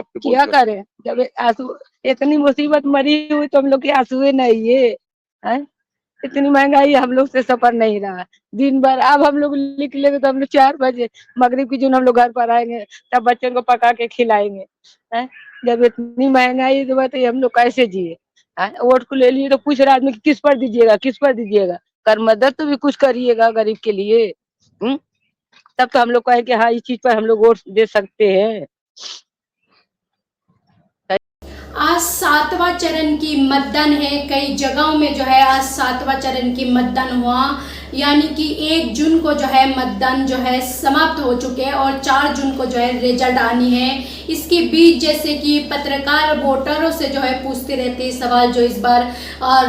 आपके क्या बोलकर? करें जब आंसू, इतनी मुसीबत मरी हुई तो हम लोग के आंसुए नहीं है? इतनी महंगाई हम लोग से सफर नहीं रहा। दिन भर अब हम लोग निकलेंगे तो हम लोग 4 बजे मगरिब की जो हम लोग घर पर आएंगे, तब बच्चों को पका के खिलाएंगे। है जब इतनी महंगाई तो बताइए हम लोग कैसे जिए? वोट को ले लिए तो पूछ रहा आदमी कि किस पर दीजिएगा, किस पर दीजिएगा? कर मदद तो भी कुछ करिएगा गरीब के लिए। हम्म तब तो हम लोग कहें कि हाँ इस चीज पर हम लोग वोट दे सकते हैं। आज 7वां चरण की मतदान है। कई जगहों में जो है आज 7वां चरण की मतदान हुआ, यानी कि 1 जून को जो है मतदान जो है समाप्त हो चुके हैं और 4 जून को जो है रिजल्ट आनी है। इसके बीच जैसे कि पत्रकार वोटरों से जो है पूछते रहते हैं सवाल, जो इस बार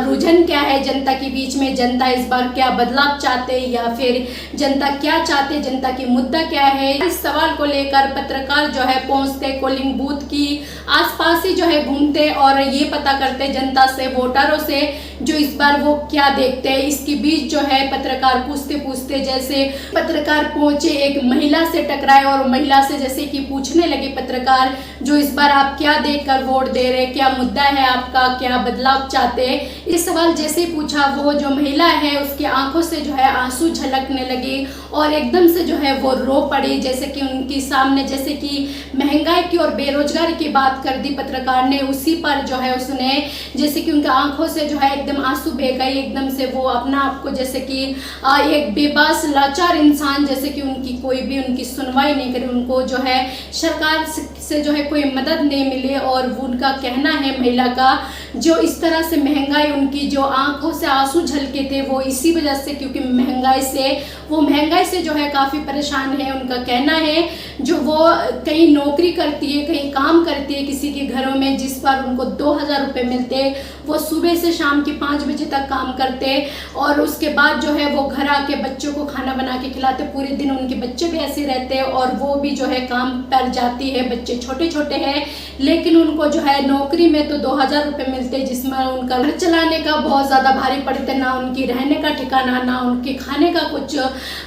रुझान क्या है जनता के बीच में, जनता इस बार क्या बदलाव चाहते हैं या फिर जनता क्या चाहते हैं, जनता की मुद्दा क्या है। इस सवाल को लेकर पत्रकार जो है पहुंचते पोलिंग बूथ की आसपास ही जो है घूमते और ये पता करते जनता से, वोटरों से, जो इस बार वो क्या देखते हैं। इसके बीच जो है पत्रकार पूछते पूछते जैसे पत्रकार पहुंचे एक महिला से टकराए और महिला से जैसे कि पूछने लगे पत्रकार, जो इस बार आप क्या देखकर वोट दे रहे, क्या मुद्दा है आपका, क्या बदलाव चाहते हैं। इस सवाल जैसे पूछा, वो जो महिला है उसकी आंखों से जो है आंसू झलकने लगे और एकदम से जो है वो रो पड़ी, जैसे कि उनके सामने जैसे कि महंगाई की और बेरोजगारी की बात कर दी पत्रकार ने। उसी पर जो है उसने जैसे कि उनकी आंखों से जो है एकदम आंसू बह गए, एकदम से वो अपना आपको जैसे कि एक बेबस लाचार इंसान, जैसे कि उनकी कोई भी उनकी सुनवाई नहीं करे, उनको जो है सरकार से जो है कोई मदद नहीं मिले। और वो उनका कहना है महिला का, जो इस तरह से महंगाई, उनकी जो आंखों से आंसू झलके थे वो इसी वजह से, क्योंकि महंगाई से जो है काफ़ी परेशान है। उनका कहना है जो वो कहीं नौकरी करती है, कहीं काम करती है किसी के घरों में, जिस पर उनको 2000 रुपये मिलते, वो सुबह से शाम के 5 बजे तक काम करते और उसके बाद जो है वो घर आके बच्चों को खाना बना के खिलाते। पूरे दिन उनके बच्चे भी ऐसे रहते हैं और वो भी जो है काम पर जाती है। बच्चे छोटे छोटे हैं लेकिन उनको जो है नौकरी में तो 2000 रुपये मिलते, जिसमें उनका घर चलाने का बहुत ज़्यादा भारी पड़ते, ना उनकी रहने का ठिकाना, ना उनके खाने का कुछ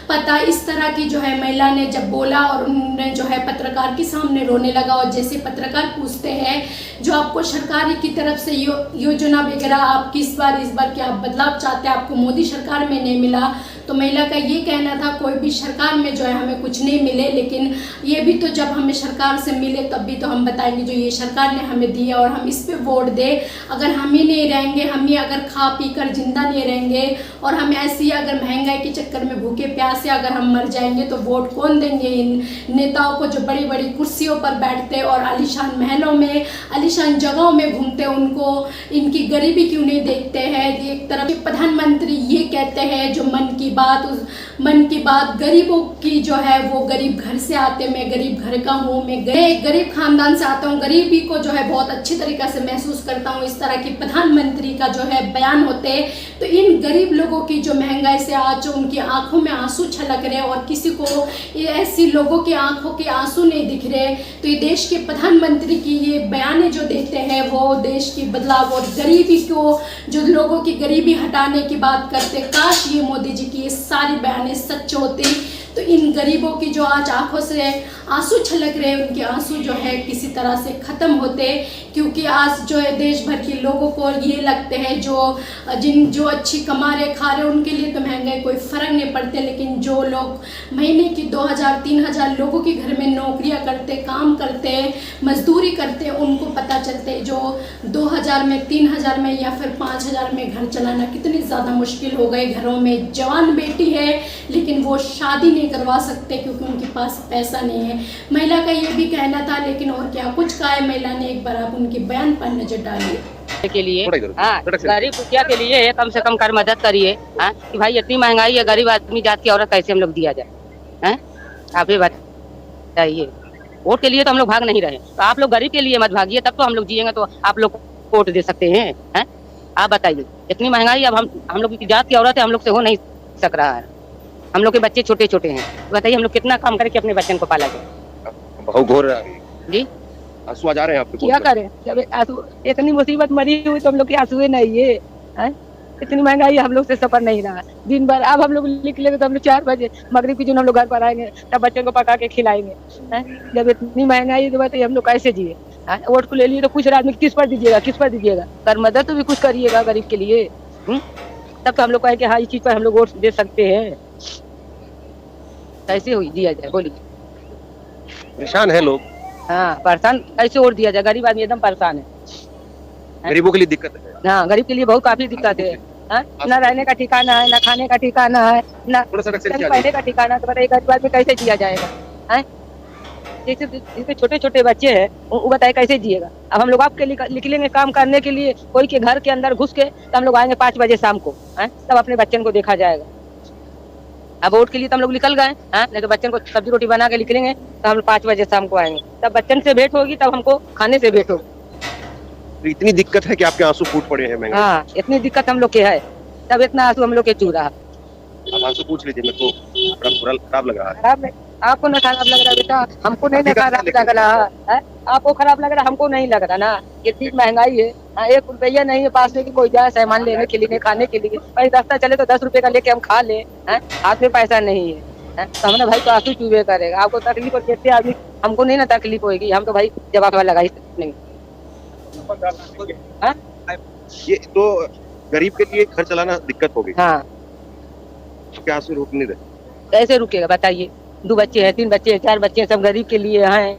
पता। इस तरह की जो है महिला ने जब बोला और उन्होंने जो है पत्रकार के सामने रोने लगा। और जैसे पत्रकार पूछते हैं जो आपको सरकार की तरफ से योजना वगैरह आप इस बार क्या बदलाव चाहते हैं, आपको मोदी सरकार में नहीं मिला, तो महिला का ये कहना था कोई भी सरकार में जो है हमें कुछ नहीं मिले, लेकिन ये भी तो जब हमें सरकार से मिले तब भी तो हम बताएंगे जो ये सरकार ने हमें दिया और हम इस पे वोट दे। अगर हम ही नहीं रहेंगे, हम ही अगर खा पी कर जिंदा नहीं रहेंगे और हम ऐसी अगर महंगाई के चक्कर में भूखे प्यासे अगर हम मर जाएंगे तो वोट कौन देंगे इन नेताओं को जो बड़ी बड़ी कुर्सियों पर बैठते और आलीशान महलों में, आलीशान जगहों में घूमते, उनको इनकी गरीबी क्यों नहीं देखते हैं। एक तरफ प्रधानमंत्री ये कहते हैं जो मन की बात गरीबों की जो है, वो गरीब घर से आते, मैं गरीब घर का हूँ, मैं गरीब खानदान से आता हूँ, गरीबी को जो है बहुत अच्छी तरीके से महसूस करता हूँ, इस तरह की प्रधानमंत्री का जो है बयान होते। तो इन गरीब लोगों की जो महंगाई से आज जो उनकी आंखों में आंसू छलक रहे और किसी को ऐसी लोगों की आंखों के आंसू नहीं दिख रहे, तो ये देश के प्रधानमंत्री की ये बयान जो देते हैं वो देश की बदलाव और गरीबी को, जो लोगों की गरीबी हटाने की बात करते। काश ये मोदी जी की ये सारी बयानें सच होती तो इन गरीबों की जो आज आंखों से आंसू छलक रहे उनके आंसू जो है किसी तरह से ख़त्म होते। क्योंकि आज जो है देश भर के लोगों को ये लगते हैं जो अच्छी कमा रहे खा रहे उनके लिए तो महंगाई कोई फ़र्क नहीं पड़ते, लेकिन जो लोग महीने की 2000-3000 लोगों के घर में नौकरियां करते, काम करते, मजदूरी करते, उनको पता चलते जो 2000 में, 3000 में या फिर 5000 में घर चलाना कितनी ज़्यादा मुश्किल हो गए। घरों में जवान बेटी है लेकिन वो शादी नहीं करवा सकते क्योंकि उनके पास पैसा नहीं है। महिला का ये भी कहना था, लेकिन और क्या कुछ कहा है महिला ने, एक बार आप उनके बयान पर नजर डालिए। के लिए गरीब दुखिया के लिए कम से कम कर मदद करिए कि भाई इतनी महंगाई है, गरीब आदमी जात की औरत कैसे हम लोग दिया जाए। आप ही बताइए, वोट के लिए तो हम लोग भाग नहीं रहे, तो आप लोग गरीब के लिए मत भागिए, तब तो हम लोग जिएंगे तो आप लोग वोट दे सकते हैं। आप बताइए, इतनी महंगाई अब हम लोग की जात की औरत है, हम लोग से हो नहीं सक रहा है, हम लोग के बच्चे छोटे छोटे हैं, बताइए हम लोग कितना काम करके अपने बच्चों को पाला जाए। बहुत घोर आ रही है जी, आंसू आ जा रहे हैं आपके? क्या करें जब आंसू, इतनी मुसीबत मरी हुई तो हम लोग के आंसुए नहीं है? इतनी महंगाई हम लोग से सफर नहीं रहा। दिन भर अब हम लोग निकलेंगे तो हम लोग 4 बजे मगरिब की जो हम लोग घर पर आएंगे, तब बच्चों को पका के खिलाएंगे। जब इतनी महंगाई तो बताइए हम लोग कैसे जिए? वोट को ले लिए तो कुछ आदमी किस पर दीजिएगा कर मदद तो भी कुछ करिएगा गरीब के लिए। तब तो हम लोग कहें कि हाँ इस चीज पर हम लोग वोट दे सकते हैं। कैसे हुई दिया जाए बोलिए? परेशान है लोग, हाँ परेशान कैसे वोट दिया जाए? गरीब आदमी एकदम परेशान है। गरीबों के लिए दिक्कत है। हाँ गरीब के लिए बहुत काफी दिक्कत है। न रहने का ठिकाना है, न खाने का ठिकाना है, न थोड़ा सा रक्षा पहले का ठिकाना। तो बताइए गरीब आदमी कैसे जिया जाएगा? जैसे जिसके छोटे छोटे बच्चे हैं वो बताए कैसे जिएगा? अब हम लोग आपके लिए निकलेंगे काम करने के लिए, कोई के घर के अंदर घुस के, तो हम लोग आएंगे 5 बजे शाम को, तब अपने बच्चन को देखा जाएगा। अब वोट के लिए तो हम लोग निकल गए, नहीं तो बच्चन को सब्जी रोटी बना के निकलेंगे तो हम 5 बजे शाम को आएंगे, तब बच्चन से भेंट होगी, तब हमको खाने से भेंट होगी। तो इतनी दिक्कत है कि आपके आंसू फूट पड़े हैं महंगाई। हाँ इतनी दिक्कत हम लोग के है, तब इतना आंसू हम लोग के चू रहा। आप आंसू पूछ लीजिए, मेरे को बड़ा बुरा खराब लग रहा है। खराब आपको ना खराब लग रहा बेटा, हमको नहीं ना खराब लग रहा है। आपको खराब लग रहा, हमको नहीं लग रहा ना। इतनी महंगाई है, 1 रुपया नहीं है पास में कि कोई जाए सामान लेने के लिए, खाने के लिए। भाई रास्ता चले तो 10 रुपए का लेके हम खा ले, हाथ में पैसा नहीं है, तो हमने भाई तो आंसू चूबे करेगा। आपको तकलीफ हो जैसे आदमी, हमको नहीं ना तकलीफ होगी, हम तो भाई जवाब लगा ही नहीं। ये तो गरीब के लिए घर चलाना दिक्कत हो गई। हाँ क्या आंसू रुक नहीं रहे? कैसे रुकेगा बताइए? 2 बच्चे हैं, 3 बच्चे हैं, 4 बच्चे हैं, सब गरीब के लिए हैं।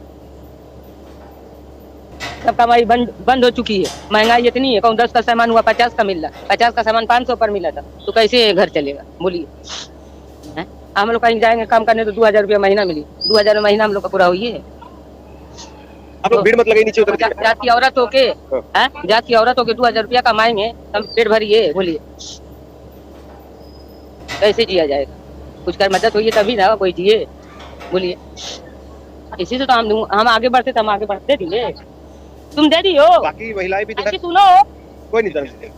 सब कमाई बंद हो चुकी है। महंगाई इतनी है, कौन 10 का सामान हुआ 50 का मिल रहा, 50 का सामान 500 पर मिला था, तो कैसे घर चलेगा बोलिए? हम लोग कहीं जाएंगे काम करने तो 2000 रुपया महीना मिली, 2000 महीना हम लोग का पूरा हुई है। आप लोग भीड़ मत लगाइए, नीचे उतर जात की औरत होके, जात की औरत होके 2000 रुपया कमाएंगे, हम पेट भरिए बोलिए? कैसे जिया जाएगा? कुछ कर मदद होइए तभी ना कोई जिए बोलिए? इसी से तो हम आगे बढ़ते, तो हम आगे बढ़ते दिए, तुम दे दियो। बाकी महिलाएं भी जो है, सुनो कोई नहीं,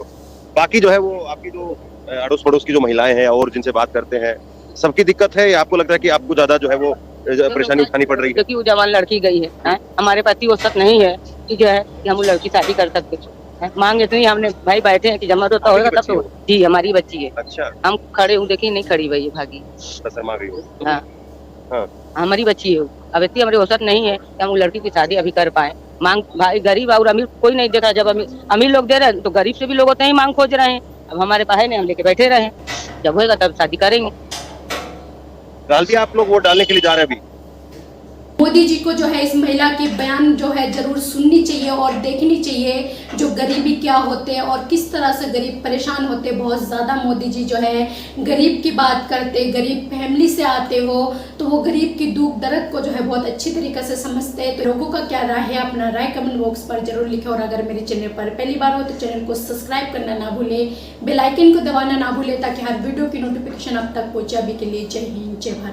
बाकी जो है वो आपकी जो अड़ोस पड़ोस की जो महिलाएं हैं और जिनसे बात करते हैं, सबकी दिक्कत है। आपको लगता है कि आपको ज्यादा जो है वो परेशानी उठानी पड़ रही है? क्योंकि वो जवान लड़की गई है, हमारे पति वो सक नहीं है कि जो है कि हम लड़की शादी कर सकते हैं। मांग इतनी, हमने भाई बैठे हैं कि जमा तो होगा तब तो। जी हमारी बच्ची है। अच्छा, हम खड़े हूँ, देखिए नहीं खड़ी भाई भागी। शर्मा गई हो? हाँ हमारी बच्ची है। अब इतनी हमारी औसत नहीं है कि हम लड़की की शादी अभी कर पाए। मांग भाई गरीब और अमीर कोई नहीं देखा, जब अमीर लोग दे रहे हैं तो गरीब से भी लोग होते ही मांग खोज रहे हैं। अब हमारे पास है नहीं, हम लेके बैठे रहे, जब होएगा तब शादी करेंगे। डाल दिया आप लोग वोट डालने के लिए जा रहे हैं अभी? मोदी जी को जो है इस महिला के बयान जो है जरूर सुननी चाहिए और देखनी चाहिए, जो गरीबी क्या होते हैं और किस तरह से गरीब परेशान होते। बहुत ज़्यादा मोदी जी जो है गरीब की बात करते, गरीब फैमिली से आते हो तो वो गरीब की दुख दर्द को जो है बहुत अच्छी तरीके से समझते हैं। तो लोगों का क्या राय है, अपना राय कमेंट बॉक्स पर जरूर लिखें। और अगर मेरे चैनल पर पहली बार हो तो चैनल को सब्सक्राइब करना ना भूलें, बेल आइकन को दबाना ना भूलें, ताकि हर वीडियो की नोटिफिकेशन अब तक पहुँचे। अभी के लिए जय हिंद, जय भारत।